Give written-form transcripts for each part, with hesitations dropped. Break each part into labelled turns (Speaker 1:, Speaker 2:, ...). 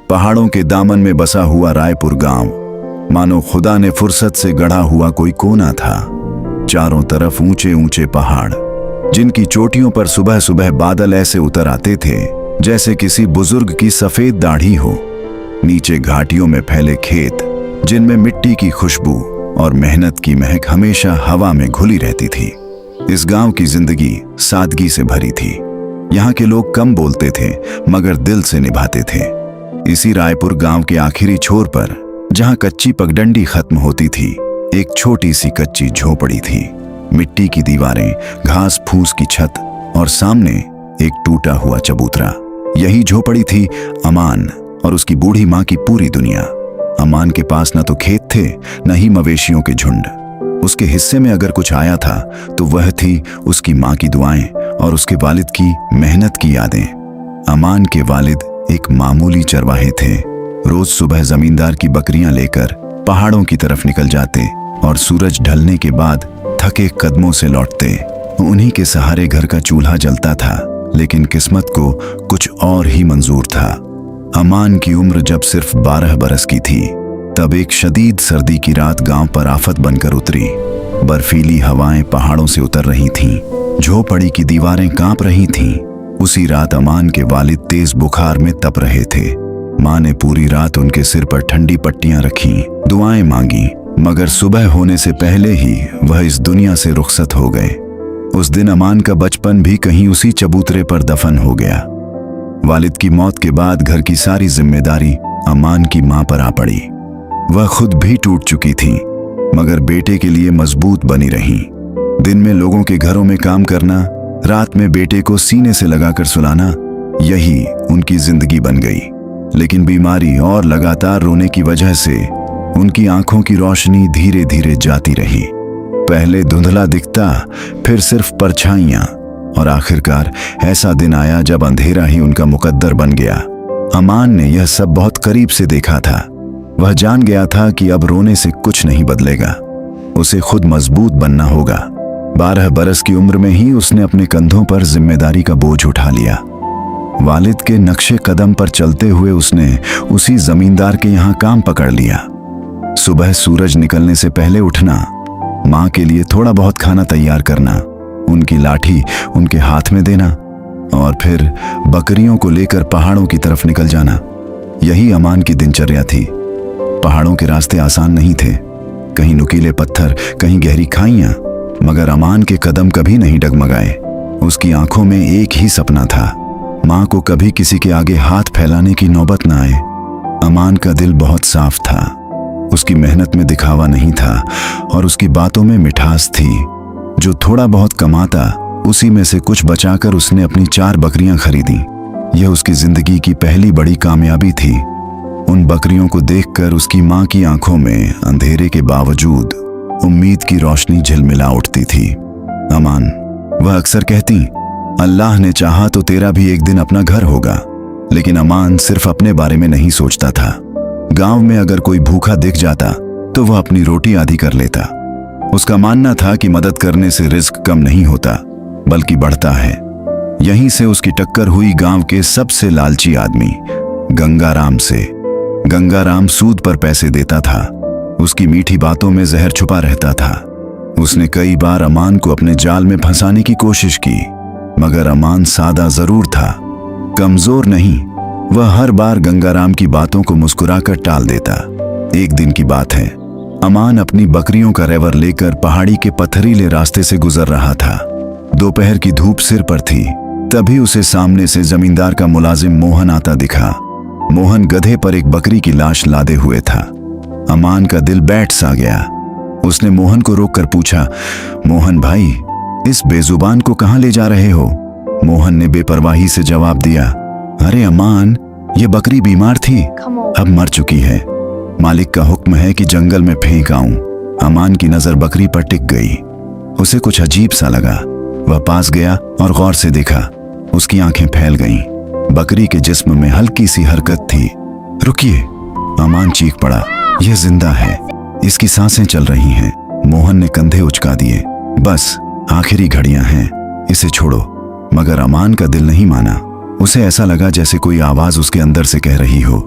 Speaker 1: पहाड़ों के दामन में बसा हुआ रायपुर गांव मानो खुदा ने फुर्सत से गढ़ा हुआ कोई कोना था। चारों तरफ ऊंचे ऊंचे पहाड़, जिनकी चोटियों पर सुबह सुबह बादल ऐसे उतर आते थे जैसे किसी बुजुर्ग की सफेद दाढ़ी हो। नीचे घाटियों में फैले खेत, जिनमें मिट्टी की खुशबू और मेहनत की महक हमेशा हवा में घुली रहती थी। इस गांव की जिंदगी सादगी से भरी थी। यहाँ के लोग कम बोलते थे मगर दिल से निभाते थे। इसी रायपुर गांव के आखिरी छोर पर, जहाँ कच्ची पगडंडी खत्म होती थी, एक छोटी सी कच्ची झोपड़ी थी। मिट्टी की दीवारें, घास फूस की छत और सामने एक टूटा हुआ चबूतरा। यही झोपड़ी थी अमान और उसकी बूढ़ी माँ की पूरी दुनिया। अमान के पास न तो खेत थे न ही मवेशियों के झुंड। उसके हिस्से में अगर कुछ आया था तो वह थी उसकी माँ की दुआएं और उसके वालिद की मेहनत की यादें। अमान के वालिद एक मामूली चरवाहे थे। रोज सुबह जमींदार की बकरियां लेकर पहाड़ों की तरफ निकल जाते और सूरज ढलने के बाद थके कदमों से लौटते। उन्हीं के सहारे घर का चूल्हा जलता था, लेकिन किस्मत को कुछ और ही मंजूर था। अमान की उम्र जब सिर्फ 12 बरस की थी, तब एक शदीद सर्दी की रात गांव पर आफत बनकर उतरी। बर्फीली हवाएं पहाड़ों से उतर रही थीं, झोपड़ी की दीवारें कांप रही थीं। उसी रात अमान के वालिद तेज बुखार में तप रहे थे। माँ ने पूरी रात उनके सिर पर ठंडी पट्टियां रखी, दुआएं मांगी, मगर सुबह होने से पहले ही वह इस दुनिया से रुखसत हो गए। उस दिन अमान का बचपन भी कहीं उसी चबूतरे पर दफन हो गया। वालिद की मौत के बाद घर की सारी जिम्मेदारी अमान की माँ पर आ पड़ी। वह खुद भी टूट चुकी थी, मगर बेटे के लिए मजबूत बनी रही। दिन में लोगों के घरों में काम करना, रात में बेटे को सीने से लगाकर सुलाना, यही उनकी जिंदगी बन गई। लेकिन बीमारी और लगातार रोने की वजह से उनकी आंखों की रोशनी धीरे धीरे जाती रही। पहले धुंधला दिखता, फिर सिर्फ परछाइयां, और आखिरकार ऐसा दिन आया जब अंधेरा ही उनका मुकद्दर बन गया। अमान ने यह सब बहुत करीब से देखा था। वह जान गया था कि अब रोने से कुछ नहीं बदलेगा, उसे खुद मजबूत बनना होगा। 12 बरस की उम्र में ही उसने अपने कंधों पर जिम्मेदारी का बोझ उठा लिया। वालिद के नक्शे कदम पर चलते हुए उसने उसी जमींदार के यहाँ काम पकड़ लिया। सुबह सूरज निकलने से पहले उठना, माँ के लिए थोड़ा बहुत खाना तैयार करना, उनकी लाठी उनके हाथ में देना और फिर बकरियों को लेकर पहाड़ों की तरफ निकल जाना। यही अमान की दिनचर्या थी। पहाड़ों के रास्ते आसान नहीं थे, कहीं नुकीले पत्थर, कहीं गहरी खाइयां, मगर अमान के कदम कभी नहीं डगमगाए। उसकी आंखों में एक ही सपना था, माँ को कभी किसी के आगे हाथ फैलाने की नौबत न आए। अमान का दिल बहुत साफ था, उसकी मेहनत में दिखावा नहीं था और उसकी बातों में मिठास थी। जो थोड़ा बहुत कमाता, उसी में से कुछ बचाकर उसने अपनी 4 बकरियां खरीदी। यह उसकी जिंदगी की पहली बड़ी कामयाबी थी। उन बकरियों को देखकर उसकी माँ की आंखों में अंधेरे के बावजूद उम्मीद की रोशनी झिलमिला उठती थी। अमान, वह अक्सर कहती, अल्लाह ने चाहा तो तेरा भी एक दिन अपना घर होगा। लेकिन अमान सिर्फ अपने बारे में नहीं सोचता था। गांव में अगर कोई भूखा दिख जाता तो वह अपनी रोटी आधी कर लेता। उसका मानना था कि मदद करने से रिस्क कम नहीं होता बल्कि बढ़ता है। यहीं से उसकी टक्कर हुई गांव के सबसे लालची आदमी गंगाराम से। गंगाराम सूद पर पैसे देता था, उसकी मीठी बातों में जहर छुपा रहता था। उसने कई बार अमान को अपने जाल में फंसाने की कोशिश की, मगर अमान सादा जरूर था, कमजोर नहीं। वह हर बार गंगाराम की बातों को मुस्कुराकर टाल देता। एक दिन की बात है, अमान अपनी बकरियों का रेवर लेकर पहाड़ी के पथरीले रास्ते से गुजर रहा था। दोपहर की धूप सिर पर थी, तभी उसे सामने से जमींदार का मुलाजिम मोहन आता दिखा। मोहन गधे पर एक बकरी की लाश लादे हुए था। अमान का दिल बैठ सा गया। उसने मोहन को रोककर पूछा, मोहन भाई, इस बेजुबान को कहां ले जा रहे हो? मोहन ने बेपरवाही से जवाब दिया, अरे अमान, ये बकरी बीमार थी, अब मर चुकी है। मालिक का हुक्म है कि जंगल में फेंक आऊं। अमान की नजर बकरी पर टिक गई। उसे कुछ अजीब सा लगा। वह पास गया और गौर से देखा। उसकी आंखें फैल गईं। बकरी के जिस्म में हल्की सी हरकत थी। रुकिए, अमान चीख पड़ा, यह जिंदा है, इसकी सांसें चल रही हैं। मोहन ने कंधे उचका दिए, बस आखिरी घड़ियां हैं, इसे छोड़ो। मगर अमान का दिल नहीं माना। उसे ऐसा लगा जैसे कोई आवाज उसके अंदर से कह रही हो,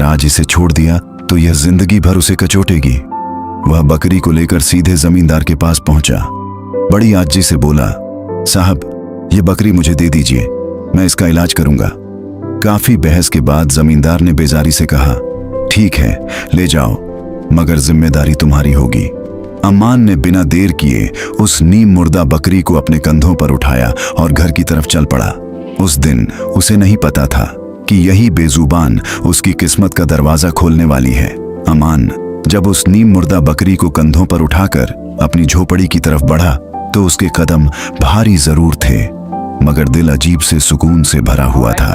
Speaker 1: आज इसे छोड़ दिया तो यह जिंदगी भर उसे कचोटेगी। वह बकरी को लेकर सीधे जमींदार के पास पहुंचा। बड़ी आजी से बोला, साहब ये बकरी मुझे दे दीजिए, मैं इसका इलाज करूंगा। काफी बहस के बाद जमींदार ने बेजारी से कहा, ठीक है ले जाओ, मगर जिम्मेदारी तुम्हारी होगी। अम्मान ने बिना देर किए उस नीम मुर्दा बकरी को अपने कंधों पर उठाया और घर की तरफ चल पड़ा। उस दिन उसे नहीं पता था कि यही बेजुबान उसकी किस्मत का दरवाजा खोलने वाली है। अमान जब उस नीम मुर्दा बकरी को कंधों पर उठाकर अपनी झोपड़ी की तरफ बढ़ा तो उसके कदम भारी जरूर थे, मगर दिल अजीब से सुकून से भरा हुआ था।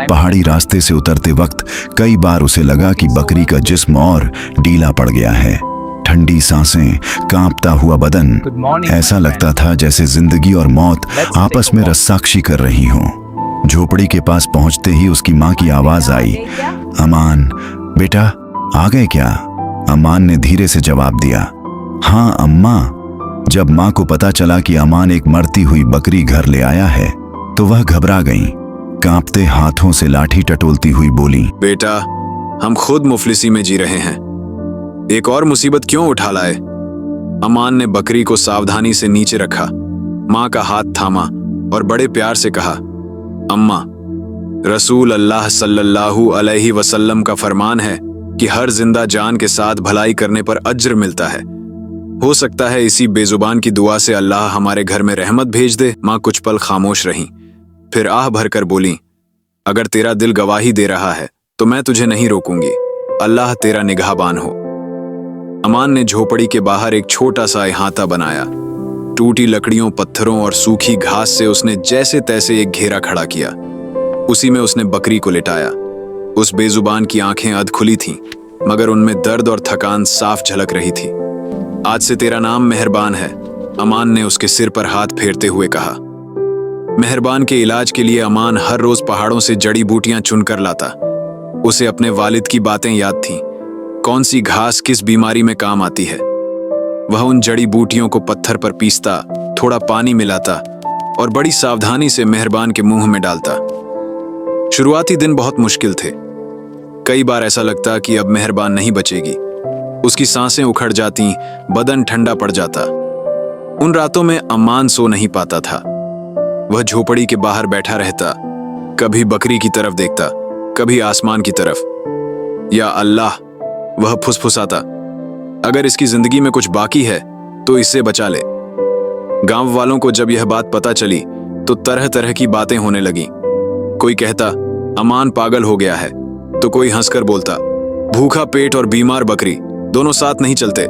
Speaker 1: पहाड़ी रास्ते से उतरते वक्त कई बार उसे लगा कि बकरी का जिस्म और ढीला पड़ गया है। ठंडी सांसें, कांपता हुआ बदन, ऐसा लगता था जैसे जिंदगी और मौत आपस में रस्साक्षी कर रही हों। झोपड़ी के पास पहुंचते ही उसकी मां की आवाज आई, अमान बेटा आ गए क्या? अमान ने धीरे से जवाब दिया, हाँ अम्मा। जब मां को पता चला कि अमान एक मरती हुई बकरी घर ले आया है तो वह घबरा गईं। कांपते हाथों से लाठी टटोलती हुई बोली,
Speaker 2: बेटा हम खुद मुफलिसी में जी रहे हैं, एक और मुसीबत क्यों उठा लाए? अमान ने बकरी को सावधानी से नीचे रखा, मां का हाथ थामा और बड़े प्यार से कहा, अम्मा रसूल अल्लाह सल्लल्लाहु अलैहि वसल्लम का फरमान है कि हर जिंदा जान के साथ भलाई करने पर अज्र मिलता है। हो सकता है इसी बेजुबान की दुआ से अल्लाह हमारे घर में रहमत भेज दे। मां कुछ पल खामोश रहीं, फिर आह भरकर बोली, अगर तेरा दिल गवाही दे रहा है तो मैं तुझे नहीं रोकूंगी, अल्लाह तेरा निगाहबान हो। अमान ने झोपड़ी के बाहर एक छोटा सा इहाता बनाया। टूटी लकड़ियों, पत्थरों और सूखी घास से उसने जैसे तैसे एक घेरा खड़ा किया। उसी में उसने बकरी को लिटाया। उस बेजुबान की आंखें अध खुली थीं, मगर उनमें दर्द और थकान साफ झलक रही थी। आज से तेरा नाम मेहरबान है, अमान ने उसके सिर पर हाथ फेरते हुए कहा। मेहरबान के इलाज के लिए अमान हर रोज पहाड़ों से जड़ी बूटियां चुनकर लाता। उसे अपने वालिद की बातें याद थीं, कौन सी घास किस बीमारी में काम आती है। वह उन जड़ी बूटियों को पत्थर पर पीसता, थोड़ा पानी मिलाता और बड़ी सावधानी से मेहरबान के मुंह में डालता। शुरुआती दिन बहुत मुश्किल थे। कई बार ऐसा लगता कि अब मेहरबान नहीं बचेगी। उसकी सांसें उखड़ जाती, बदन ठंडा पड़ जाता। उन रातों में अमान सो नहीं पाता था। वह झोपड़ी के बाहर बैठा रहता, कभी बकरी की तरफ देखता, कभी आसमान की तरफ। या अल्लाह, वह फुसफुसाता, अगर इसकी जिंदगी में कुछ बाकी है तो इसे बचा ले। गांव वालों को जब यह बात पता चली तो तरह तरह की बातें होने लगी। कोई कहता अमान पागल हो गया है, तो कोई हंसकर बोलता भूखा पेट और बीमार बकरी दोनों साथ नहीं चलते।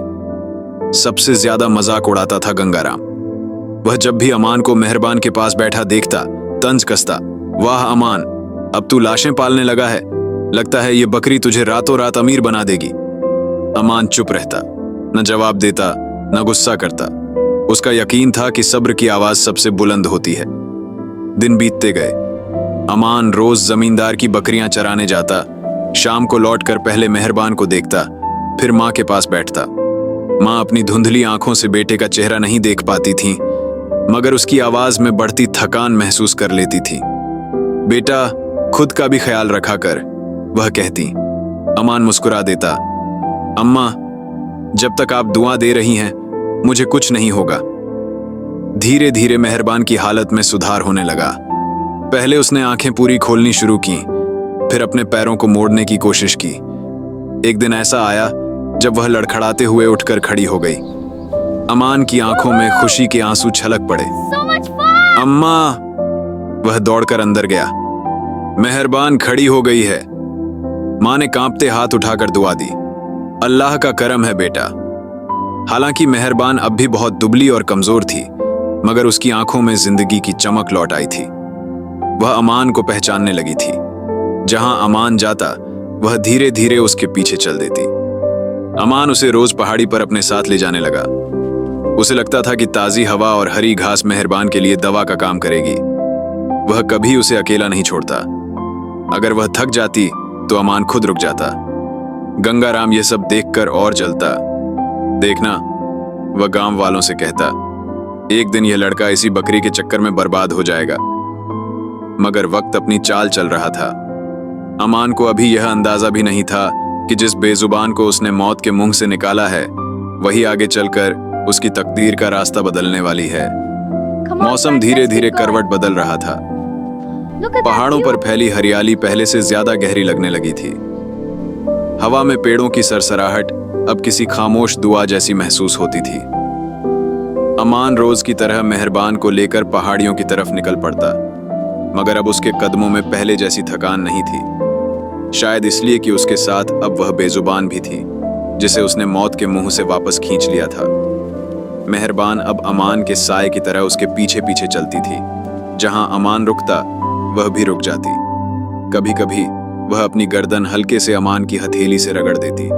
Speaker 2: सबसे ज्यादा मजाक उड़ाता था गंगाराम। वह जब भी अमान को मेहरबान के पास बैठा देखता तंज कसता, वाह अमान, अब तू लाशें पालने लगा है, लगता है ये बकरी तुझे रातों रात अमीर बना देगी। अमान चुप रहता, न जवाब देता न गुस्सा करता। उसका यकीन था कि सब्र की आवाज सबसे बुलंद होती है। दिन बीतते गए। अमान रोज जमींदार की बकरियां चराने जाता। शाम को लौटकर पहले मेहरबान को देखता, फिर मां के पास बैठता। मां अपनी धुंधली आंखों से बेटे का चेहरा नहीं देख पाती थी, मगर उसकी आवाज में बढ़ती थकान महसूस कर लेती थी। बेटा खुद का भी ख्याल रखा कर, वह कहती। अमान मुस्कुरा देता, अम्मा जब तक आप दुआ दे रही हैं मुझे कुछ नहीं होगा। धीरे धीरे मेहरबान की हालत में सुधार होने लगा। पहले उसने आंखें पूरी खोलनी शुरू की, फिर अपने पैरों को मोड़ने की कोशिश की। एक दिन ऐसा आया जब वह लड़खड़ाते हुए उठकर खड़ी हो गई। अमान की आंखों में खुशी के आंसू छलक पड़े। अम्मा, वह दौड़कर अंदर गया। मेहरबान खड़ी हो गई है। मां ने कांपते हाथ उठाकर दुआ दी। अल्लाह का करम है बेटा। हालांकि मेहरबान अब भी बहुत दुबली और कमजोर थी, मगर उसकी आंखों में जिंदगी की चमक लौट आई थी। वह अमान को पहचानने लगी थी। जहां अमान जाता वह धीरे धीरे उसके पीछे चल देती। अमान उसे रोज पहाड़ी पर अपने साथ ले जाने लगा। उसे लगता था कि ताजी हवा और हरी घास मेहरबान के लिए दवा का काम करेगी। वह कभी उसे अकेला नहीं छोड़ता। अगर वह थक जाती तो अमान खुद रुक जाता। गंगाराम यह सब देखकर और जलता। देखना, वह गांव वालों से कहता, एक दिन यह लड़का इसी बकरी के चक्कर में बर्बाद हो जाएगा। मगर वक्त अपनी चाल चल रहा था। अमान को अभी यह अंदाजा भी नहीं था कि जिस बेजुबान को उसने मौत के मुंह से निकाला है वही आगे चलकर उसकी तकदीर का रास्ता बदलने वाली है। मौसम धीरे धीरे करवट बदल रहा था। पहाड़ों पर फैली हरियाली पहले से ज्यादा गहरी लगने लगी थी। हवा में पेड़ों की सरसराहट अब किसी खामोश दुआ जैसी महसूस होती थी। अमान रोज की तरह मेहरबान को लेकर पहाड़ियों की तरफ निकल पड़ता, मगर अब उसके कदमों में पहले जैसी थकान नहीं थी। शायद इसलिए कि उसके साथ अब वह बेजुबान भी थी जिसे उसने मौत के मुंह से वापस खींच लिया था। मेहरबान अब अमान के साए की तरह उसके पीछे पीछे चलती थी। जहां अमान रुकता वह भी रुक जाती। कभी कभी वह अपनी गर्दन हल्के से अमान की हथेली से रगड़ देती,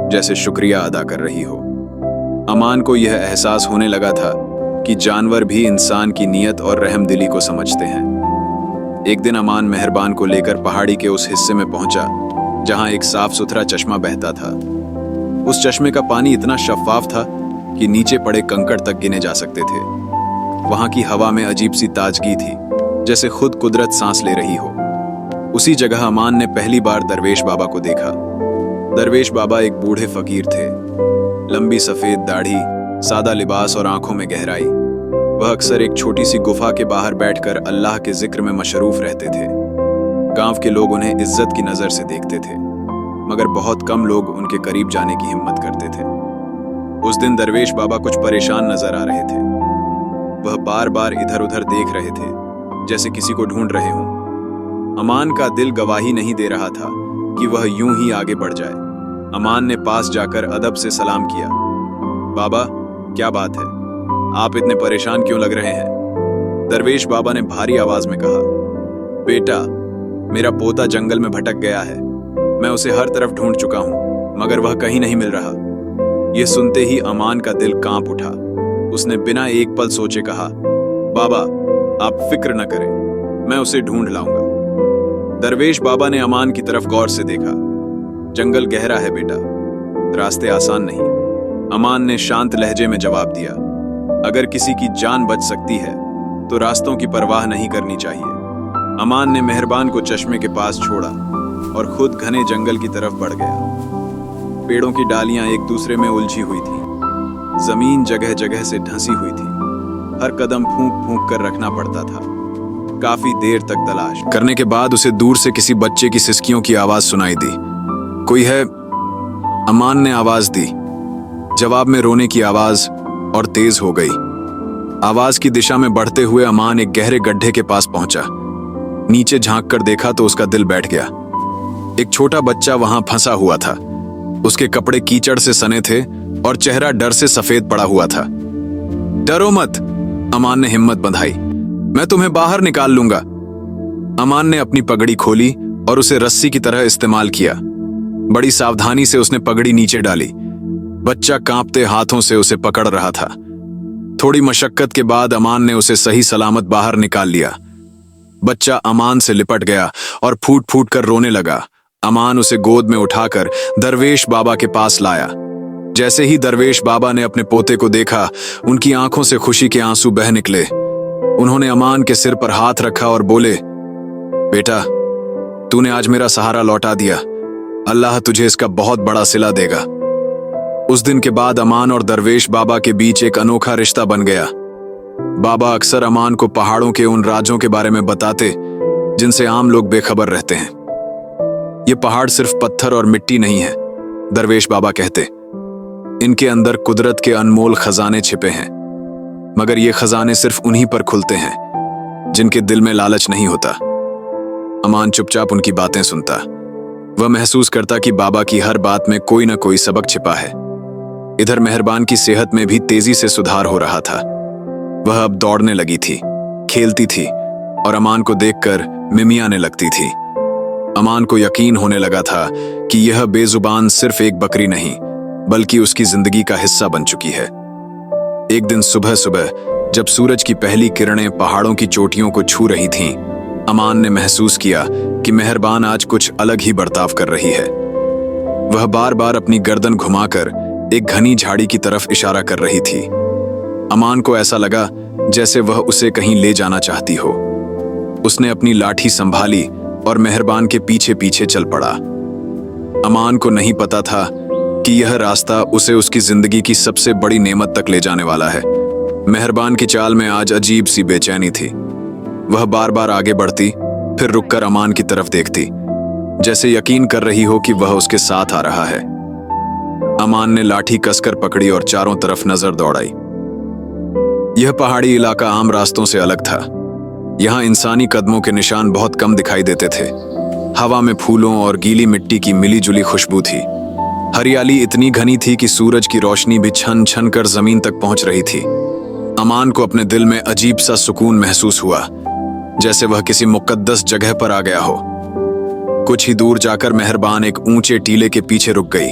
Speaker 2: जैसे शुक्रिया अदा कर रही हो। अमान को यह एहसास होने लगा था कि जानवर भी इंसान की नीयत और रहमदिली को समझते हैं। एक दिन अमान मेहरबान को लेकर पहाड़ी के उस हिस्से में पहुंचा जहां एक साफ सुथरा चश्मा बहता था। उस चश्मे का पानी इतना शफ्फाफ था कि नीचे पड़े कंकड़ तक गिने जा सकते थे। वहां की हवा में अजीब सी ताजगी थी, जैसे खुद कुदरत सांस ले रही हो। उसी जगह अमान ने पहली बार दरवेश बाबा को देखा। दरवेश बाबा एक बूढ़े फकीर थे। लंबी सफेद दाढ़ी, सादा लिबास और आंखों में गहराई। वह अक्सर एक छोटी सी गुफा के बाहर बैठकर अल्लाह के जिक्र में मशरूफ रहते थे। गांव के लोग उन्हें इज्जत की नजर से देखते थे, मगर बहुत कम लोग उनके करीब जाने की हिम्मत करते थे। उस दिन दरवेश बाबा कुछ परेशान नजर आ रहे थे। वह बार बार इधर उधर देख रहे थे, जैसे किसी को ढूंढ रहे हों। अमान का दिल गवाही नहीं दे रहा था कि वह यूं ही आगे बढ़ जाए। अमान ने पास जाकर अदब से सलाम किया। बाबा, क्या बात है? आप इतने परेशान क्यों लग रहे हैं? दरवेश बाबा ने भारी आवाज में कहा। बेटा, मेरा पोता जंगल में भटक गया है। मैं उसे हर तरफ ढूंढ चुका हूं, मगर वह कहीं नहीं मिल रहा। यह सुनते ही अमान का दिल कांप उठा। उसने बिना एक पल सोचे कहा, बाबा, आप फिक्र न करें, मैं उसे ढूंढ लाऊंगा। दरवेश बाबा ने अमान की तरफ गौर से देखा। जंगल गहरा है बेटा, रास्ते आसान नहीं। अमान ने शांत लहजे में जवाब दिया। अगर किसी की जान बच सकती है तो रास्तों की परवाह नहीं करनी चाहिए। अमान ने मेहरबान को चश्मे के पास छोड़ा और खुद घने जंगल की तरफ बढ़ गया। पेड़ों की डालियां एक दूसरे में उलझी हुई थी। जमीन जगह जगह से धंसी हुई थी। हर कदम फूंक फूंक कर रखना पड़ता था। काफी देर तक तलाश करने के बाद उसे दूर से किसी बच्चे की सिसकियों की आवाज सुनाई दी। कोई है? अमान ने आवाज दी। जवाब में रोने की आवाज और तेज हो गई। आवाज की दिशा में बढ़ते हुए अमान एक गहरे गड्ढे के पास पहुंचा। नीचे झांक कर देखा तो उसका दिल बैठ गया। एक छोटा बच्चा वहां फंसा हुआ था। उसके कपड़े कीचड़ से सने थे और चेहरा डर से सफेद पड़ा हुआ था। डरो मत, अमान ने हिम्मत बंधाई। मैं तुम्हें बाहर निकाल लूंगा। अमान ने अपनी पगड़ी खोली और उसे रस्सी की तरह इस्तेमाल किया। बड़ी सावधानी से उसने पगड़ी नीचे डाली। बच्चा कांपते हाथों से उसे पकड़ रहा था। थोड़ी मशक्कत के बाद अमान ने उसे सही सलामत बाहर निकाल लिया। बच्चा अमान से लिपट गया और फूट फूट कर रोने लगा। अमान उसे गोद में उठाकर दरवेश बाबा के पास लाया। जैसे ही दरवेश बाबा ने अपने पोते को देखा, उनकी आंखों से खुशी के आंसू बह निकले। उन्होंने अमान के सिर पर हाथ रखा और बोले, बेटा, तूने आज मेरा सहारा लौटा दिया। अल्लाह तुझे इसका बहुत बड़ा सिला देगा। उस दिन के बाद अमान और दरवेश बाबा के बीच एक अनोखा रिश्ता बन गया। बाबा अक्सर अमान को पहाड़ों के उन राजों के बारे में बताते जिनसे आम लोग बेखबर रहते हैं। ये पहाड़ सिर्फ पत्थर और मिट्टी नहीं है, दरवेश बाबा कहते। इनके अंदर कुदरत के अनमोल खजाने छिपे हैं, मगर ये खजाने सिर्फ उन्हीं पर खुलते हैं जिनके दिल में लालच नहीं होता। अमान चुपचाप उनकी बातें सुनता। वह महसूस करता कि बाबा की हर बात में कोई ना कोई सबक छिपा है। इधर मेहरबान की सेहत में भी तेजी से सुधार हो रहा था। वह अब दौड़ने लगी थी, खेलती थी और अमान को देखकर मिमियाने लगती थी। अमान को यकीन होने लगा था कि यह बेजुबान सिर्फ एक बकरी नहीं, बल्कि उसकी जिंदगी का हिस्सा बन चुकी है। एक दिन सुबह सुबह जब सूरज की पहली किरणें पहाड़ों की चोटियों को छू रही थीं, अमान ने महसूस किया कि मेहरबान आज कुछ अलग ही बर्ताव कर रही है। वह बार बार अपनी गर्दन घुमाकर एक घनी झाड़ी की तरफ इशारा कर रही थी। अमान को ऐसा लगा जैसे वह उसे कहीं ले जाना चाहती हो। उसने अपनी लाठी संभाली और मेहरबान के पीछे पीछे चल पड़ा। अमान को नहीं पता था कि यह रास्ता उसे उसकी जिंदगी की सबसे बड़ी नेमत तक ले जाने वाला है। मेहरबान की चाल में आज अजीब सी बेचैनी थी। वह बार बार आगे बढ़ती, फिर रुककर अमान की तरफ देखती, जैसे यकीन कर रही हो कि वह उसके साथ आ रहा है। अमान ने लाठी कसकर पकड़ी और चारों तरफ नजर दौड़ाई। यह पहाड़ी इलाका आम रास्तों से अलग था। यहाँ इंसानी कदमों के निशान बहुत कम दिखाई देते थे। हवा में फूलों और गीली मिट्टी की मिली जुली खुशबू थी। हरियाली इतनी घनी थी कि सूरज की रोशनी भी छन छन कर जमीन तक पहुंच रही थी। अमान को अपने दिल में अजीब सा सुकून महसूस हुआ, जैसे वह किसी मुकद्दस जगह पर आ गया हो। कुछ ही दूर जाकर मेहरबान एक ऊंचे टीले के पीछे रुक गई।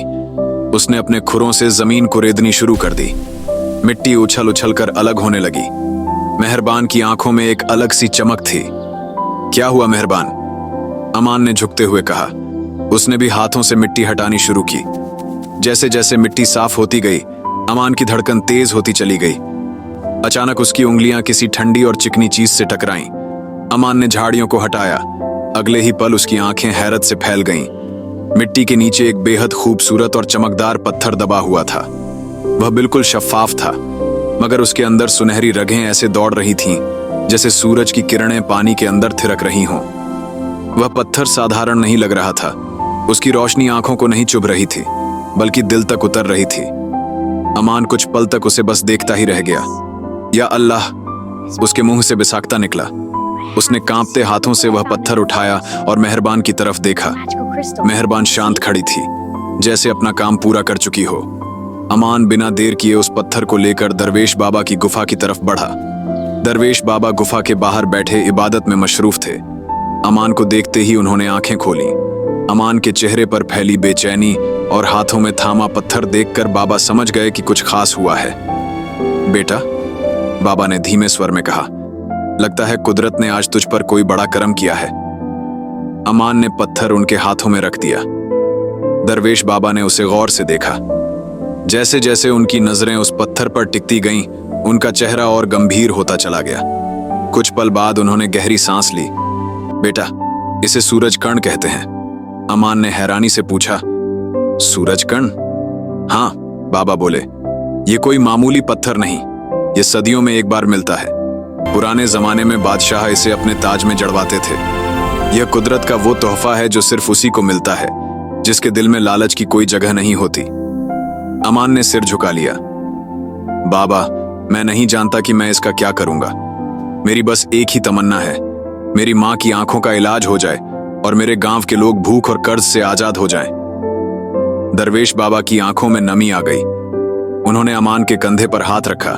Speaker 2: उसने अपने खुरों से जमीन को रेदनी शुरू कर दी। मिट्टी उछल उछल कर अलग होने लगी। मेहरबान की आंखों में एक अलग सी चमक थी। क्या हुआ मेहरबान? अमान ने झुकते हुए कहा। उसने भी हाथों से मिट्टी हटानी शुरू की। जैसे जैसे मिट्टी साफ होती गई, अमान की धड़कन तेज होती चली गई। अचानक उसकी उंगलियां किसी ठंडी और चिकनी चीज से टकराईं। अमान ने झाड़ियों को हटाया। अगले ही पल उसकी आंखें हैरत से फैल गईं। मिट्टी के नीचे एक बेहद खूबसूरत और चमकदार पत्थर दबा हुआ था। वह बिल्कुल शफाफ था, मगर उसके अंदर सुनहरी रगें ऐसे दौड़ रही थीं जैसे सूरज की किरणें पानी के अंदर थिरक रही हों। वह पत्थर साधारण नहीं लग रहा था। उसकी रोशनी आंखों को नहीं चुभ रही थी, बल्कि दिल तक उतर रही थी। अमान कुछ पल तक उसे बस देखता ही रह गया। या अल्लाह, उसके मुंह से बिसाकता निकला। उसने कांपते हाथों से वह पत्थर उठाया और मेहरबान की तरफ देखा। मेहरबान शांत खड़ी थी, जैसे अपना काम पूरा कर चुकी हो। अमान बिना देर किए उस पत्थर को लेकर दरवेश बाबा की गुफा की तरफ बढ़ा। दरवेश बाबा गुफा के बाहर बैठे इबादत में मशरूफ थे। अमान को देखते ही उन्होंने आंखें खोली। अमान के चेहरे पर फैली बेचैनी और हाथों में थामा पत्थर देखकर बाबा समझ गए कि कुछ खास हुआ है। बेटा, बाबा ने धीमे स्वर में कहा, लगता है कुदरत ने आज तुझ पर कोई बड़ा करम किया है। अमान ने पत्थर उनके हाथों में रख दिया। दरवेश बाबा ने उसे गौर से देखा। जैसे जैसे उनकी नजरें उस पत्थर पर टिकती गईं, उनका चेहरा और गंभीर होता चला गया। कुछ पल बाद उन्होंने गहरी सांस ली। बेटा, इसे सूरज कण कहते हैं। अमान ने हैरानी से पूछा। सूरज कण? हाँ, बाबा बोले। ये कोई मामूली पत्थर नहीं, ये सदियों में एक बार मिलता है। पुराने जमाने में बादशाह इसे अपने ताज में जड़वाते थे। यह कुदरत का वो तोहफा है जो सिर्फ उसी को मिलता है, जिसके दिल में लालच की कोई जगह नहीं होती। अमान ने सिर झुका लिया। बाबा, मैं नहीं जानता कि मैं इसका क्या करूंगा। मेरी बस एक ही तमन्ना है, मेरी माँ की आंखों का इलाज हो जाए और मेरे गांव के लोग भूख और कर्ज से आजाद हो जाएं। दरवेश बाबा की आंखों में नमी आ गई। उन्होंने अमान के कंधे पर हाथ रखा।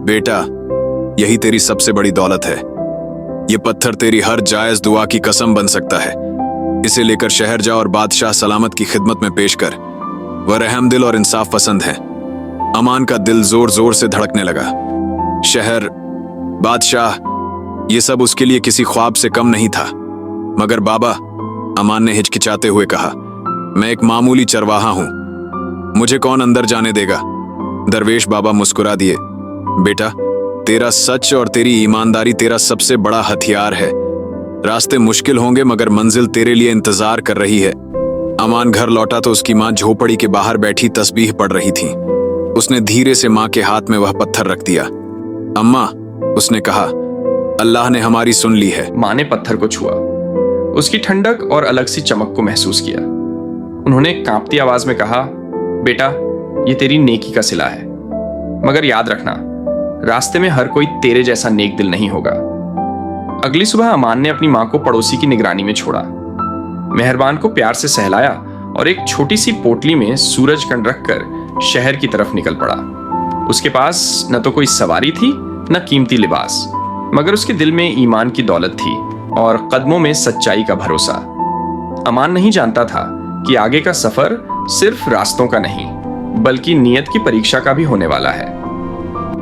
Speaker 2: बेटा, यही तेरी सबसे बड़ी दौलत है। ये पत्थर तेरी हर जायज दुआ की कसम बन सकता है। इसे लेकर शहर जा और बादशाह सलामत की खिदमत में पेश कर। वह रहमदिल और इंसाफ पसंद है। अमान का दिल जोर जोर से धड़कने लगा। शहर, बादशाह, ये सब उसके लिए किसी ख्वाब से कम नहीं था। मगर बाबा, अमान ने हिचकिचाते हुए कहा, मैं एक मामूली चरवाहा हूं, मुझे कौन अंदर जाने देगा? दरवेश बाबा मुस्कुरा दिए। बेटा, तेरा सच और तेरी ईमानदारी तेरा सबसे बड़ा हथियार है। रास्ते मुश्किल होंगे, मगर मंजिल तेरे लिए इंतजार कर रही है। अमान घर लौटा तो उसकी माँ झोपड़ी के बाहर बैठी तस्बीह पढ़ रही थी। उसने धीरे से माँ के हाथ में वह पत्थर रख दिया। अम्मा, उसने कहा, अल्लाह ने हमारी सुन ली है।
Speaker 3: माँ ने पत्थर को छुआ, उसकी ठंडक और अलग सी चमक को महसूस किया। उन्होंने कांपती आवाज में कहा, बेटा, ये तेरी नेकी का सिला है, मगर याद रखना, रास्ते में हर कोई तेरे जैसा नेक दिल नहीं होगा। अगली सुबह अमान ने अपनी माँ को पड़ोसी की निगरानी में छोड़ा। मेहरबान को प्यार से सहलाया और एक छोटी सी पोटली में सूरज कण रखकर शहर की तरफ निकल पड़ा। उसके पास न तो कोई सवारी थी न कीमती लिबास, मगर उसके दिल में ईमान की दौलत थी और कदमों में सच्चाई का भरोसा। अमान नहीं जानता था कि आगे का सफर सिर्फ रास्तों का नहीं, बल्कि नीयत की परीक्षा का भी होने वाला है।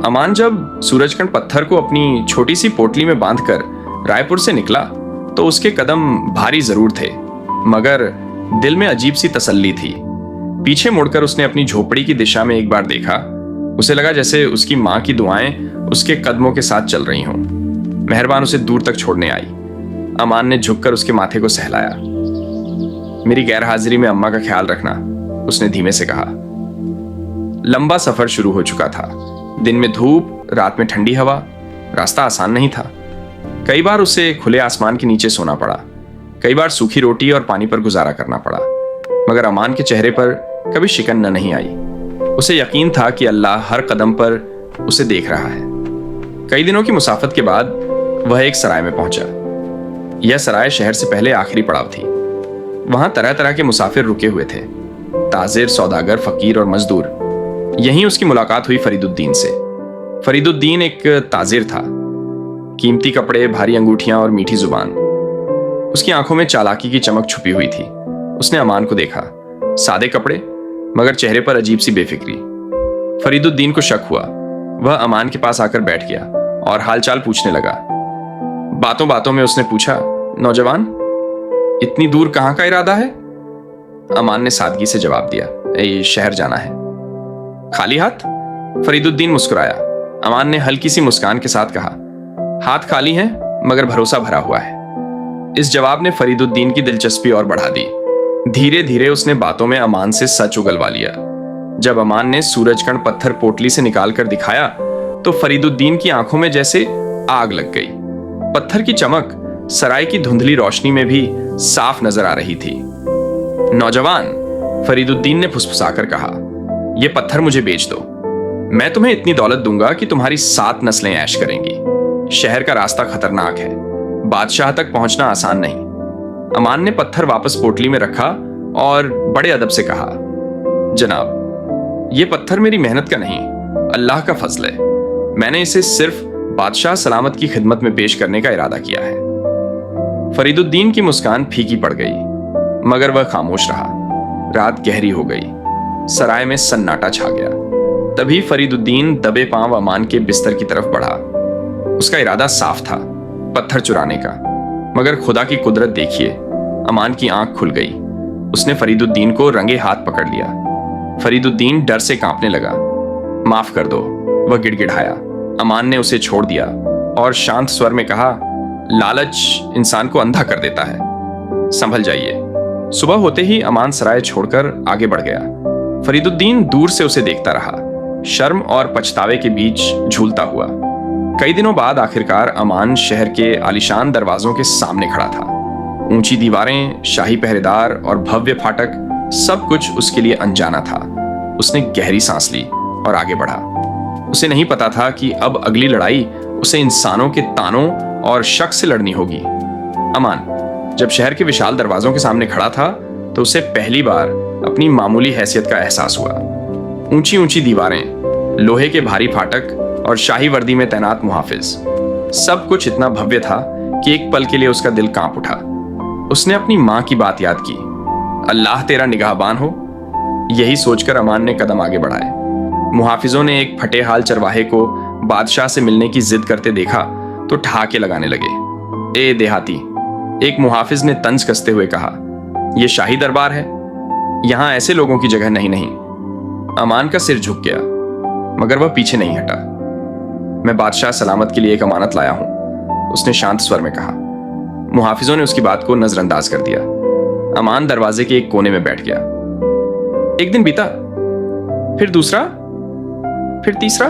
Speaker 3: अमान जब सूरजकण पत्थर को अपनी छोटी सी पोटली में बांधकर रायपुर से निकला तो उसके कदम भारी जरूर थे, मगर दिल में अजीब सी तसल्ली थी। पीछे मुड़कर उसने अपनी झोपड़ी की दिशा में एक बार देखा। उसे लगा जैसे उसकी माँ की दुआएं उसके कदमों के साथ चल रही हों। मेहरबान उसे दूर तक छोड़ने आई। अमान ने झुककर उसके माथे को सहलाया। मेरी गैर हाजिरी में अम्मा का ख्याल रखना, उसने धीमे से कहा। लंबा सफर शुरू हो चुका था। दिन में धूप, रात में ठंडी हवा। रास्ता आसान नहीं था। कई बार उसे खुले आसमान के नीचे सोना पड़ा, कई बार सूखी रोटी और पानी पर गुजारा करना पड़ा, मगर अमान के चेहरे पर कभी शिकन न नहीं आई। उसे यकीन था कि अल्लाह हर कदम पर उसे देख रहा है। कई दिनों की मुसाफत के बाद वह एक सराय में पहुंचा। यह सराय शहर से पहले आखिरी पड़ाव थी। वहां तरह तरह के मुसाफिर रुके हुए थे, ताजिर, सौदागर, फकीर और मजदूर। यहीं उसकी मुलाकात हुई फरीदुद्दीन से। फरीदुद्दीन एक ताजिर था। कीमती कपड़े, भारी अंगूठियां और मीठी जुबान। उसकी आंखों में चालाकी की चमक छुपी हुई थी। उसने अमान को देखा। सादे कपड़े, मगर चेहरे पर अजीब सी बेफिक्री। फरीदुद्दीन को शक हुआ। वह अमान के पास आकर बैठ गया और हालचाल पूछने लगा। बातों बातों में उसने पूछा, नौजवान, इतनी दूर कहां का इरादा है? अमान ने सादगी से जवाब दिया, ये शहर जाना है। खाली हाथ? फरीदुद्दीन मुस्कुराया। अमान ने हल्की सी मुस्कान के साथ कहा, हाथ खाली हैं, मगर भरोसा भरा हुआ है। इस जवाब ने फरीदुद्दीन की दिलचस्पी और बढ़ा दी। धीरे धीरे उसने बातों में अमान से सच उगलवा लिया। जब अमान ने सूरजकण पत्थर पोटली से निकालकर दिखाया तो फरीदुद्दीन की आंखों में जैसे आग लग गई। पत्थर की चमक सराय की धुंधली रोशनी में भी साफ नजर आ रही थी। नौजवान, फरीदुद्दीन ने फुसफुसाकर कहा, यह पत्थर मुझे बेच दो। मैं तुम्हें इतनी दौलत दूंगा कि तुम्हारी 7 नस्लें ऐश करेंगी। शहर का रास्ता खतरनाक है, बादशाह तक पहुंचना आसान नहीं। अमान ने पत्थर वापस पोटली में रखा और बड़े अदब से कहा, जनाब, यह पत्थर मेरी मेहनत का नहीं, अल्लाह का फजल है। मैंने इसे सिर्फ बादशाह सलामत की खिदमत में पेश करने का इरादा किया है। फरीदुद्दीन की मुस्कान फीकी पड़ गई, मगर वह खामोश रहा। रात गहरी हो गई। सराय में सन्नाटा छा गया। तभी फरीदुद्दीन दबे पांव अमान के बिस्तर की तरफ बढ़ा। उसका इरादा साफ था, पत्थर चुराने का। मगर खुदा की कुदरत देखिए, अमान की आंख खुल गई। उसने फरीदुद्दीन को रंगे हाथ पकड़ लिया। फरीदुद्दीन डर से कांपने लगा। माफ कर दो, वह गिड़गिड़ाया। अमान ने उसे छोड़ दिया और शांत स्वर में कहा, लालच इंसान को अंधा कर देता है, संभल जाइए। सुबह होते ही अमान सराय छोड़कर आगे बढ़ गया। फरीदुद्दीन दूर से उसे देखता रहा, शर्म और पछतावे के बीच झूलता हुआ। कई दिनों बाद आखिरकार अमान शहर के आलीशान दरवाजों के सामने खड़ा था। ऊंची दीवारें, शाही पहरेदार और भव्य फाटक, सब कुछ उसके लिए अनजाना था। उसने गहरी सांस ली और आगे बढ़ा। उसे नहीं पता था कि अब अगली लड़ाई उसे इंसानों के तानों और शक से लड़नी होगी। अमान जब शहर के विशाल दरवाजों के सामने खड़ा था तो उसे पहली बार अपनी मामूली हैसियत का एहसास हुआ। ऊंची ऊंची दीवारें, लोहे के भारी फाटक और शाही वर्दी में तैनात मुहाफिज, सब कुछ इतना भव्य था कि एक पल के लिए उसका दिल कांप उठा। उसने अपनी मां की बात याद की, अल्लाह तेरा निगाहबान हो। यही सोचकर अमान ने कदम आगे बढ़ाए। मुहाफिजों ने एक फटे हाल चरवाहे को बादशाह से मिलने की जिद करते देखा तो ठहाके लगाने लगे। ए देहाती, एक मुहाफिज ने तंज कसते हुए कहा, यह शाही दरबार है, यहां ऐसे लोगों की जगह नहीं। अमान का सिर झुक गया, मगर वह पीछे नहीं हटा। मैं बादशाह सलामत के लिए एक अमानत लाया हूं, उसने शांत स्वर में कहा। मुहाफिजों ने उसकी बात को नजरअंदाज कर दिया। अमान दरवाजे के एक कोने में बैठ गया। एक दिन बीता, फिर दूसरा, फिर तीसरा।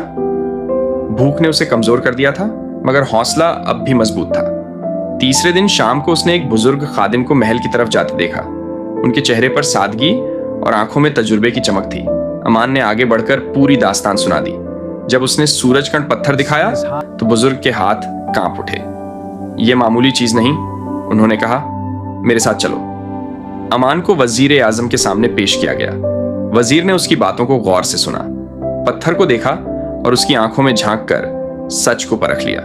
Speaker 3: भूख ने उसे कमजोर कर दिया था, मगर हौसला अब भी मजबूत था। तीसरे दिन शाम को उसने एक बुजुर्ग खादिम को महल की तरफ जाते देखा। उनके चेहरे पर सादगी और आंखों में तजुर्बे की चमक थी। अमान ने आगे बढ़कर पूरी दास्तान सुना दी। जब उसने सूरजकण पत्थर दिखाया तो बुजुर्ग के हाथ कांप उठे। यह मामूली चीज नहीं, उन्होंने कहा, मेरे साथ चलो। अमान को वजीर आजम के सामने पेश किया गया। वजीर ने उसकी बातों को गौर से सुना, पत्थर को देखा और उसकी आंखों में झांक कर सच को परख लिया।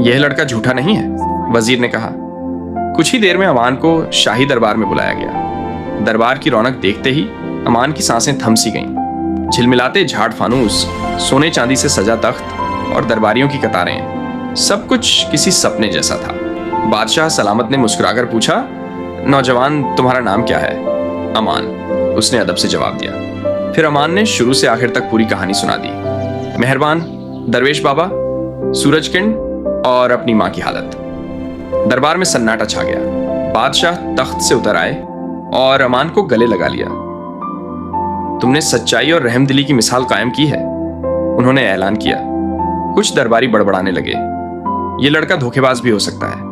Speaker 3: यह लड़का झूठा नहीं है, वजीर ने कहा। कुछ ही देर में अमान को शाही दरबार में बुलाया गया। दरबार की रौनक देखते ही अमान की सांसें थम सी गईं। झिलमिलाते झाड़ फानूस, सोने चांदी से सजा तख्त और दरबारियों की कतारें, सब कुछ किसी सपने जैसा था। बादशाह सलामत ने मुस्कुराकर पूछा, नौजवान, तुम्हारा नाम क्या है? अमान, उसने अदब से जवाब दिया। फिर अमान ने शुरू से आखिर तक पूरी कहानी सुना दी। मेहरबान, दरवेश बाबा, सूरजकिरण और अपनी मां की हालत। दरबार में सन्नाटा छा गया। बादशाह तख्त से उतर आए और अमान को गले लगा लिया। तुमने सच्चाई और रहमदिली की मिसाल कायम की है, उन्होंने ऐलान किया। कुछ दरबारी बड़बड़ाने लगे, ये लड़का धोखेबाज भी हो सकता है।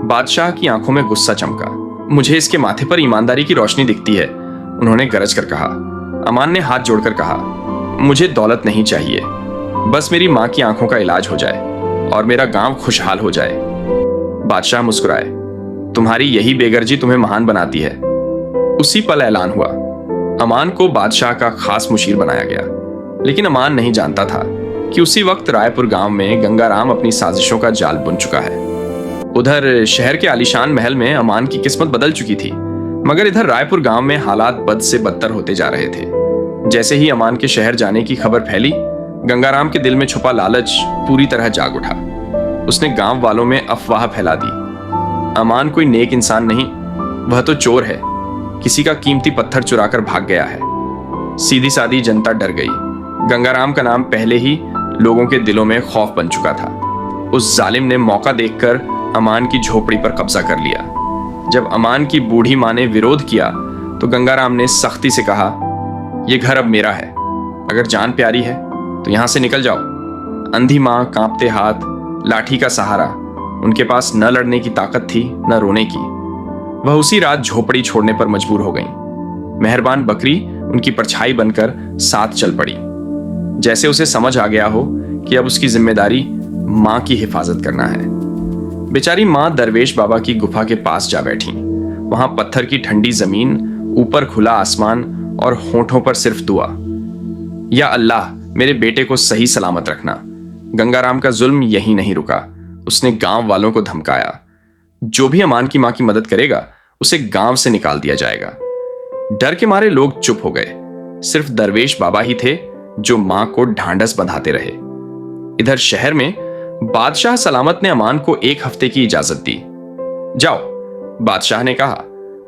Speaker 3: बादशाह की आंखों में गुस्सा चमका। मुझे इसके माथे पर ईमानदारी की रोशनी दिखती है, उन्होंने गरज कर कहा। अमान ने हाथ जोड़कर कहा, मुझे दौलत नहीं चाहिए, बस मेरी मां की आंखों का इलाज हो जाए और मेरा गांव खुशहाल हो जाए। बादशाह मुस्कुराए, तुम्हारी यही बेगर्जी तुम्हें महान बनाती है। उसी पल ऐलान हुआ, अमान को बादशाह का खास मुशीर बनाया गया। लेकिन अमान नहीं जानता था कि उसी वक्त रायपुर गांव में गंगाराम अपनी साजिशों का जाल बुन चुका है। उधर शहर के आलीशान महल में अमान की किस्मत बदल चुकी थी, मगर इधर रायपुर गांव में हालात बद से बदतर होते जा रहे थे। जैसे ही अमान के शहर जाने की खबर फैली, गंगाराम के दिल में छुपा लालच पूरी तरह जाग उठा। उसने गांव वालों में अफवाह फैला दी, अमान कोई नेक इंसान नहीं, वह तो चोर है, किसी का कीमती पत्थर चुराकर भाग गया है। सीधी सादी जनता डर गई। गंगाराम का नाम पहले ही लोगों के दिलों में खौफ बन चुका था। उस जालिम ने मौका देखकर अमान की झोपड़ी पर कब्जा कर लिया। जब अमान की बूढ़ी मां ने विरोध किया तो गंगाराम ने सख्ती से कहा, यह घर अब मेरा है, अगर जान प्यारी है तो यहां से निकल जाओ। अंधी मां, कांपते हाथ, लाठी का सहारा, उनके पास न लड़ने की ताकत थी न रोने की। वह उसी रात झोपड़ी छोड़ने पर मजबूर हो गई। मेहरबान बकरी उनकी परछाई बनकर साथ चल पड़ी, जैसे उसे समझ आ गया हो कि अब उसकी जिम्मेदारी मां की हिफाजत करना है। बेचारी मां दरवेश बाबा की गुफा के पास जा बैठी। वहां पत्थर की ठंडी जमीन, ऊपर खुला आसमान और होठों पर सिर्फ दुआ, या अल्लाह मेरे बेटे को सही सलामत रखना। गंगाराम का जुल्म यहीं नहीं रुका, उसने गांव वालों को धमकाया, जो भी अमान की मां की मदद करेगा उसे गांव से निकाल दिया जाएगा। डर के मारे लोग चुप हो गए। सिर्फ दरवेश बाबा ही थे जो मां को ढांढस बंधाते रहे। इधर शहर में बादशाह सलामत ने अमान को 1 हफ्ते की इजाजत दी। जाओ, बादशाह ने कहा,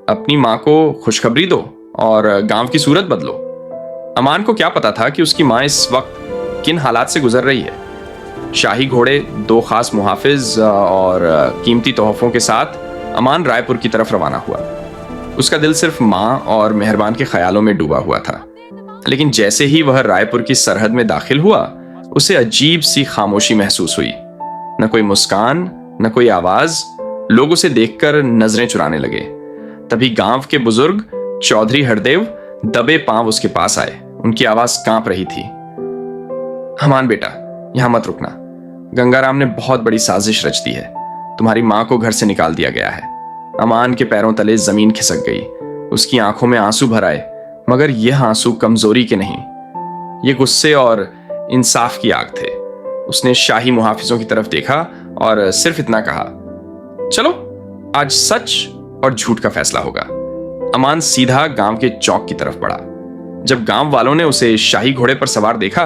Speaker 3: अपनी मां को खुशखबरी दो और गांव की सूरत बदलो। अमान को क्या पता था कि उसकी मां इस वक्त किन हालात से गुजर रही है। शाही घोड़े, 2 खास मुहाफिज और कीमती तोहफों के साथ अमान रायपुर की तरफ रवाना हुआ। उसका दिल सिर्फ मां और मेहरबान के ख्यालों में डूबा हुआ था। लेकिन जैसे ही वह रायपुर की सरहद में दाखिल हुआ, उसे अजीब सी खामोशी महसूस हुई। न कोई मुस्कान, न कोई आवाज। लोग उसे देखकर नजरें चुराने लगे। तभी गांव के बुजुर्ग चौधरी हरदेव दबे पांव उसके पास आए। उनकी आवाज कांप रही थी। अमान बेटा, यहां मत रुकना। गंगाराम ने बहुत बड़ी साजिश रच दी है। तुम्हारी मां को घर से निकाल दिया गया है। अमान के पैरों तले जमीन खिसक गई। उसकी आंखों में आंसू भर आए, मगर यह आंसू कमजोरी के नहीं, ये गुस्से और इंसाफ की आग थे। उसने शाही मुहाफिजों की तरफ देखा और सिर्फ इतना कहा, चलो आज सच और झूठ का फैसला होगा। अमान सीधा गांव के चौक की तरफ बढ़ा। जब गांव वालों ने उसे शाही घोड़े पर सवार देखा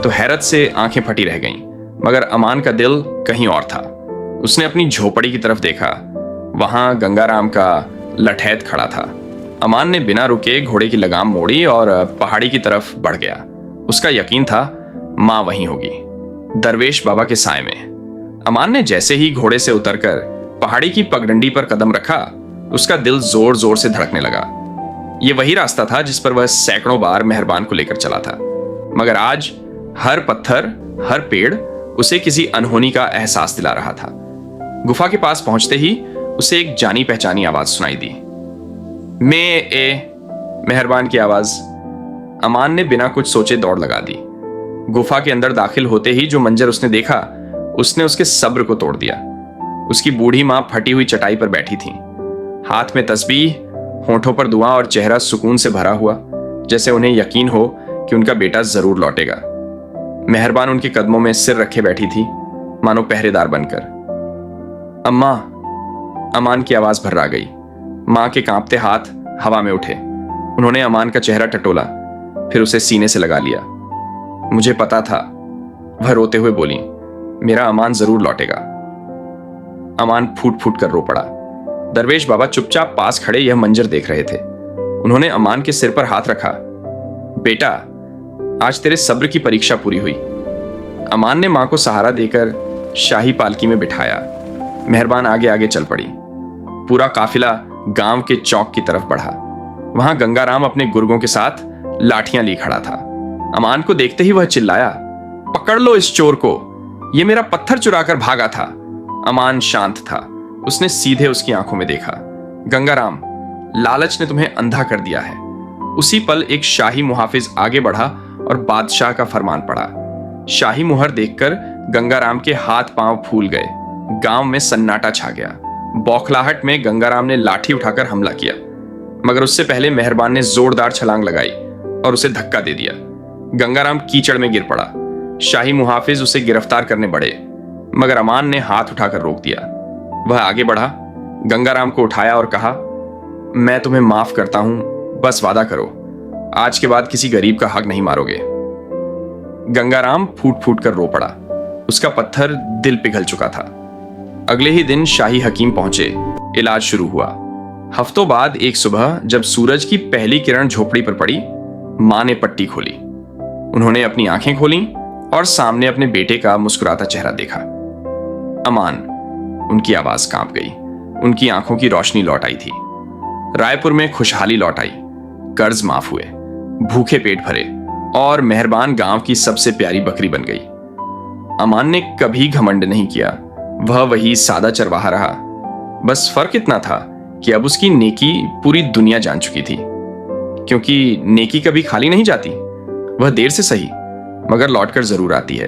Speaker 3: तो हैरत से आंखें फटी रह गईं, मगर अमान का दिल कहीं और था। उसने अपनी झोपड़ी की तरफ देखा। वहां गंगाराम का लठैत खड़ा था। अमान ने बिना रुके घोड़े की लगाम मोड़ी और पहाड़ी की तरफ बढ़ गया। उसका यकीन था मां वहीं होगी, दरवेश बाबा के साए में। अमान ने जैसे ही घोड़े से उतरकर पहाड़ी की पगडंडी पर कदम रखा, उसका दिल जोर जोर से धड़कने लगा। यह वही रास्ता था जिस पर वह सैकड़ों बार मेहरबान को लेकर चला था, मगर आज हर पत्थर, हर पेड़ उसे किसी अनहोनी का एहसास दिला रहा था। गुफा के पास पहुंचते ही उसे एक जानी पहचानी आवाज सुनाई दी। मेहरबान की आवाज। अमान ने बिना कुछ सोचे दौड़ लगा दी। गुफा के अंदर दाखिल होते ही जो मंजर उसने देखा, उसने उसके सब्र को तोड़ दिया। उसकी बूढ़ी मां फटी हुई चटाई पर बैठी थी, हाथ में तस्बीह, होठों पर दुआ और चेहरा सुकून से भरा हुआ, जैसे उन्हें यकीन हो कि उनका बेटा जरूर लौटेगा। मेहरबान उनके कदमों में सिर रखे बैठी थी, मानो पहरेदार बनकर। अम्मा, अमान की आवाज भर्रा गई। मां के कांपते हाथ हवा में उठे। उन्होंने अमान का चेहरा टटोला, फिर उसे सीने से लगा लिया। मुझे पता था, वह रोते हुए बोली, मेरा अमान जरूर लौटेगा। अमान फूट फूट कर रो पड़ा। दरवेश बाबा चुपचाप पास खड़े यह मंजर देख रहे थे। उन्होंने अमान के सिर पर हाथ रखा। बेटा, आज तेरे सब्र की परीक्षा पूरी हुई। अमान ने मां को सहारा देकर शाही पालकी में बिठाया। मेहरबान आगे आगे चल पड़ी। पूरा काफिला गांव के चौक की तरफ बढ़ा। वहां गंगाराम अपने गुर्गों के साथ लाठियां ली खड़ा था। अमान को देखते ही वह चिल्लाया, पकड़ लो इस चोर को, ये मेरा पत्थर चुराकर भागा था। अमान शांत था। उसने सीधे उसकी आंखों में देखा। गंगाराम, लालच ने तुम्हें अंधा कर दिया है। उसी पल एक शाही मुहाफिज आगे बढ़ा और बादशाह का फरमान पड़ा। शाही मुहर देखकर गंगाराम के हाथ पांव फूल गए। गांव में सन्नाटा छा गया। बौखलाहट में गंगाराम ने लाठी उठाकर हमला किया, मगर उससे पहले मेहरबान ने जोरदार छलांग लगाई और उसे धक्का दे दिया। गंगाराम कीचड़ में गिर पड़ा। शाही मुहाफिज उसे गिरफ्तार करने बढ़े, मगर अमान ने हाथ उठाकर रोक दिया। वह आगे बढ़ा, गंगाराम को उठाया और कहा, मैं तुम्हें माफ करता हूं, बस वादा करो, आज के बाद किसी गरीब का हक नहीं मारोगे। गंगाराम फूट फूट कर रो पड़ा। उसका पत्थर दिल पिघल चुका था। अगले ही दिन शाही हकीम पहुंचे। इलाज शुरू हुआ। हफ्तों बाद एक सुबह जब सूरज की पहली किरण झोपड़ी पर पड़ी, मां ने पट्टी खोली। उन्होंने अपनी आंखें खोली और सामने अपने बेटे का मुस्कुराता चेहरा देखा। अमान। उनकी आवाज कांप गई। उनकी आंखों की रोशनी लौट आई थी। रायपुर में खुशहाली लौट आई। कर्ज माफ हुए, भूखे पेट भरे और मेहरबान गांव की सबसे प्यारी बकरी बन गई। अमान ने कभी घमंड नहीं किया। वह वही सादा चरवाहा रहा। बस फर्क इतना था कि अब उसकी नेकी पूरी दुनिया जान चुकी थी, क्योंकि नेकी कभी खाली नहीं जाती। वह देर से सही, मगर लौटकर जरूर आती है।